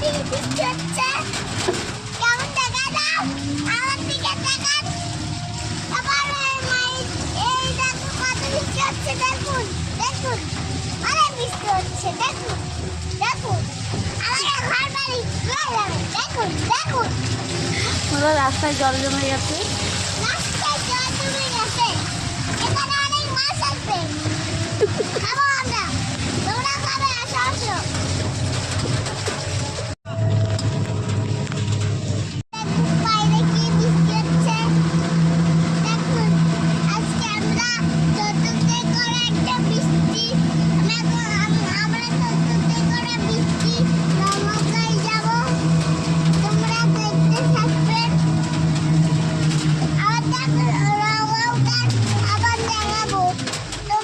বৃষ্টি হচ্ছে কেমন দেখা দাও আমার দিকে তাকান তারপরে এই দেখো কত বৃষ্টি হচ্ছে দেখুন দেখুন অনেক বৃষ্টি হচ্ছে দেখুন দেখুন আমাদের ঘর বাড়ি ডুবে যাবে দেখুন দেখুন পুরো রাস্তায় জল জমে গেছে। রাস্তায় জল জমে গেছে এখানে অনেক মাছ আসবে খাবো আমরা তোমরা খাবে আসো আসো